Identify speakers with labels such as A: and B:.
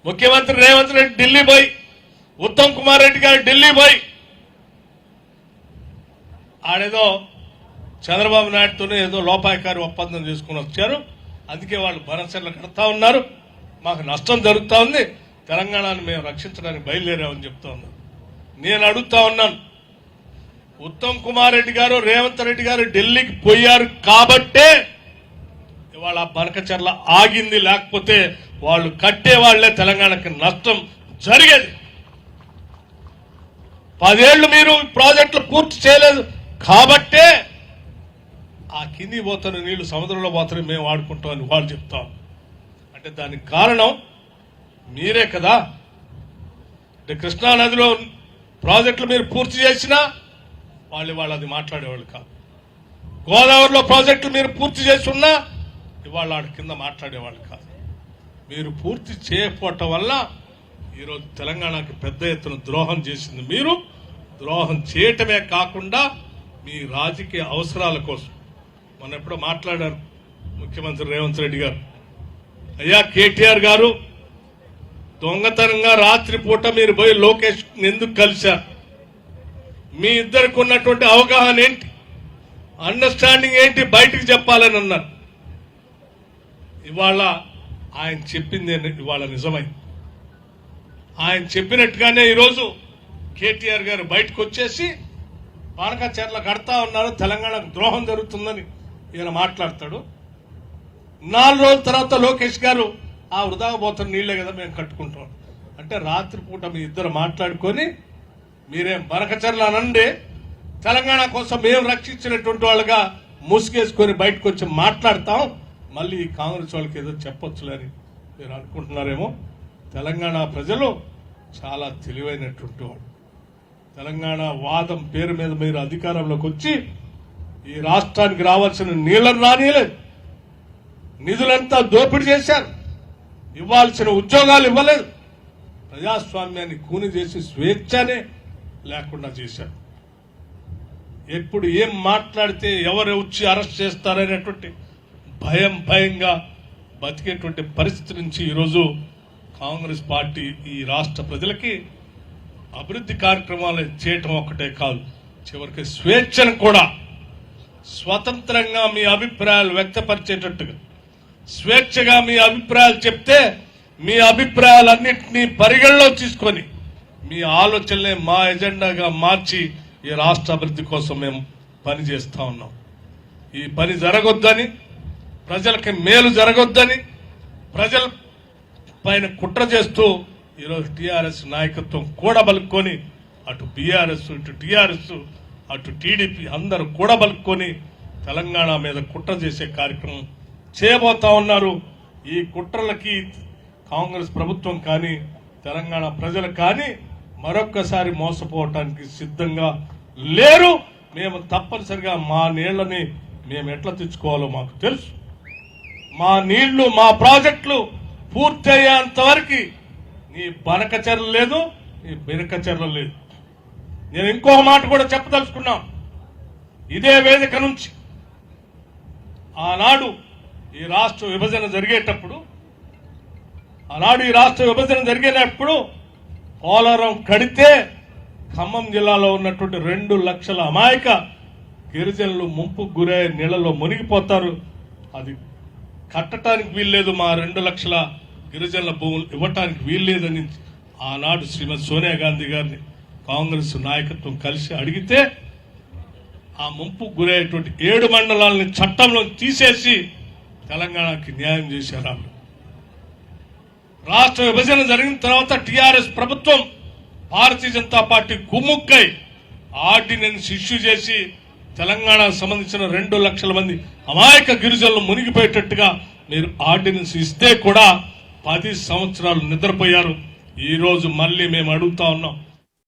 A: ముఖ్యమంత్రి రేవంత్ రెడ్డి ఢిల్లీ పోయి, ఉత్తమ్ కుమార్ రెడ్డి గారు ఢిల్లీ పోయి ఆడేదో చంద్రబాబు నాయుడుతోనే ఏదో లోపాయకారి ఒప్పందం చేసుకుని వచ్చారు. అందుకే వాళ్ళు భరోసాలు కడతా ఉన్నారు. మాకు నష్టం జరుగుతూ ఉంది, తెలంగాణను మేము రక్షించడానికి బయలుదేరామని చెప్తా ఉన్నారు. నేను అడుగుతా ఉన్నాను, ఉత్తమ్ కుమార్ రెడ్డి గారు రేవంత్ రెడ్డి గారు ఢిల్లీకి పోయారు కాబట్టే ఇవాళ బనకచర్ల ఆగింది. లేకపోతే వాళ్ళు కట్టే వాళ్లే తెలంగాణకి నష్టం జరిగేది. 10 ఏళ్లు మీరు ప్రాజెక్టులు పూర్తి చేయలేదు కాబట్టే ఆ కింది పోతున్న నీళ్లు సముద్రంలో పోతారు, మేము వాడుకుంటామని వాళ్ళు చెప్తాం. అంటే దానికి కారణం మీరే కదా. అంటే కృష్ణా నదిలో ప్రాజెక్టులు మీరు పూర్తి చేసినా వాళ్ళు అది మాట్లాడేవాళ్ళు కాదు. గోదావరిలో ప్రాజెక్టులు మీరు పూర్తి చేసి ఉన్నా ఇవాళ వాడి కింద మాట్లాడేవాళ్ళు కాదు. మీరు పూర్తి చేయకపోవటం వల్ల ఈరోజు తెలంగాణకి పెద్ద ఎత్తున ద్రోహం చేసింది మీరు. ద్రోహం చేయటమే కాకుండా మీ రాజకీయ అవసరాల కోసం మొన్న ఎప్పుడో మాట్లాడారు ముఖ్యమంత్రి రేవంత్ రెడ్డి గారు. అయ్యా కేటీఆర్ గారు, దొంగతనంగా రాత్రిపూట మీరు పోయి లోకేష్ ఎందుకు కలిశారు? మీ ఇద్దరికి ఉన్నటువంటి అవగాహన ఏంటి, అండర్స్టాండింగ్ ఏంటి బయటికి చెప్పాలని అన్నారు. ఇవాళ ఆయన చెప్పింది ఇవాళ నిజమైంది. ఆయన చెప్పినట్టుగానే ఈరోజు కేటీఆర్ గారు బయటకు వచ్చేసి పానకచర్ల కడతా ఉన్నారు, తెలంగాణకు ద్రోహం జరుగుతుందని ఈయన మాట్లాడతాడు. 4 రోజుల తర్వాత లోకేష్ గారు ఆ వృధాగా పోతున్న నీళ్లే కదా మేము కట్టుకుంటాం అంటే, రాత్రిపూట మీ ఇద్దరు మాట్లాడుకొని మీరేం బనకచర్ల అనండి, తెలంగాణ కోసం మేము రక్షించినటువంటి వాళ్ళుగా ముసుగేసుకొని బయటకు వచ్చి మాట్లాడతాం, మళ్ళీ కాంగ్రెస్ వాళ్ళకి ఏదో చెప్పొచ్చులని మీరు అనుకుంటున్నారేమో. తెలంగాణ ప్రజలు చాలా తెలివైనటువంటి వాళ్ళు. తెలంగాణ వాదం పేరు మీద మీరు అధికారంలోకి వచ్చి ఈ రాష్ట్రానికి రావాల్సిన నీళ్లను రానియలేదు, నిధులంతా దోపిడీ చేశారు, ఇవ్వాల్సిన ఉద్యోగాలు ఇవ్వలేదు, ప్రజాస్వామ్యాన్ని కూని చేసి స్వేచ్ఛనే లేకుండా చేశారు. ఎప్పుడు ఏం మాట్లాడితే ఎవరు వచ్చి అరెస్ట్ చేస్తారనేటువంటి భయంగా బతికేటువంటి పరిస్థితి నుంచి ఈరోజు కాంగ్రెస్ పార్టీ ఈ రాష్ట్ర ప్రజలకి అభివృద్ధి కార్యక్రమాలు చేయటం ఒక్కటే కాదు, చివరికి స్వేచ్ఛను కూడా, స్వతంత్రంగా మీ అభిప్రాయాలు వ్యక్తపరిచేటట్టుగా, స్వేచ్ఛగా మీ అభిప్రాయాలు చెప్తే మీ అభిప్రాయాలన్నింటినీ పరిగణలో తీసుకొని మీ ఆలోచనలే మా ఎజెండాగా మార్చి ఈ రాష్ట్ర అభివృద్ధి కోసం మేము పనిచేస్తా ఉన్నాం. ఈ పని జరగొద్దని, ప్రజలకి మేలు జరగొద్దని, ప్రజల పైన కుట్ర చేస్తూ ఈరోజు టీఆర్ఎస్ నాయకత్వం కూడబలుక్కొని, అటు బీఆర్ఎస్, ఇటు టీఆర్ఎస్, అటు టీడీపీ అందరూ కూడబలుక్కొని తెలంగాణ మీద కుట్ర చేసే కార్యక్రమం చేయబోతా ఉన్నారు. ఈ కుట్రలకి కాంగ్రెస్ ప్రభుత్వం కానీ తెలంగాణ ప్రజలు కానీ మరొక్కసారి మోసపోవటానికి సిద్ధంగా లేరు. మేము తప్పనిసరిగా మా నీళ్లని మేము ఎట్లా తెచ్చుకోవాలో మాకు తెలుసు. మా నీళ్లు, మా ప్రాజెక్టులు పూర్తి అయ్యేంత వరకు నీ బనకచర్ల లేదు, నీ బెనకచర్ల లేదు. నేను ఇంకో మాట కూడా చెప్పదలుచుకున్నాం. ఇదే వేదిక నుంచి ఆనాడు ఈ రాష్ట్ర విభజన జరిగేటప్పుడు పోలవరం కడితే ఖమ్మం జిల్లాలో ఉన్నటువంటి 2 లక్షల అమాయక గిరిజనులు ముంపుకు గురై నీళ్లలో మునిగిపోతారు. అది కట్టడానికి వీల్లేదు, మా 2 లక్షల గిరిజనుల భూములు ఇవ్వటానికి వీల్లేదని ఆనాడు శ్రీమతి సోనియా గాంధీ గారిని కాంగ్రెస్ నాయకత్వం కలిసి అడిగితే ఆ ముంపుకు గురయ్యేటువంటి 7 మండలాలని చట్టంలో తీసేసి తెలంగాణకి న్యాయం చేశారు. రాష్ట్ర విభజన జరిగిన తర్వాత టీఆర్ఎస్ ప్రభుత్వం Bharatiya Janata party కుమ్ముక్కై ordinance issue చేసి తెలంగాణకు సంబంధించిన 2 లక్షల మంది అమాయక గిరిజనులు మునిగిపోయేటట్టుగా మీరు ఆర్డినెన్స్ ఇస్తే కూడా 10 సంవత్సరాలు నిద్రపోయారు. ఈ రోజు మళ్ళీ మేము అడుగుతా ఉన్నాం,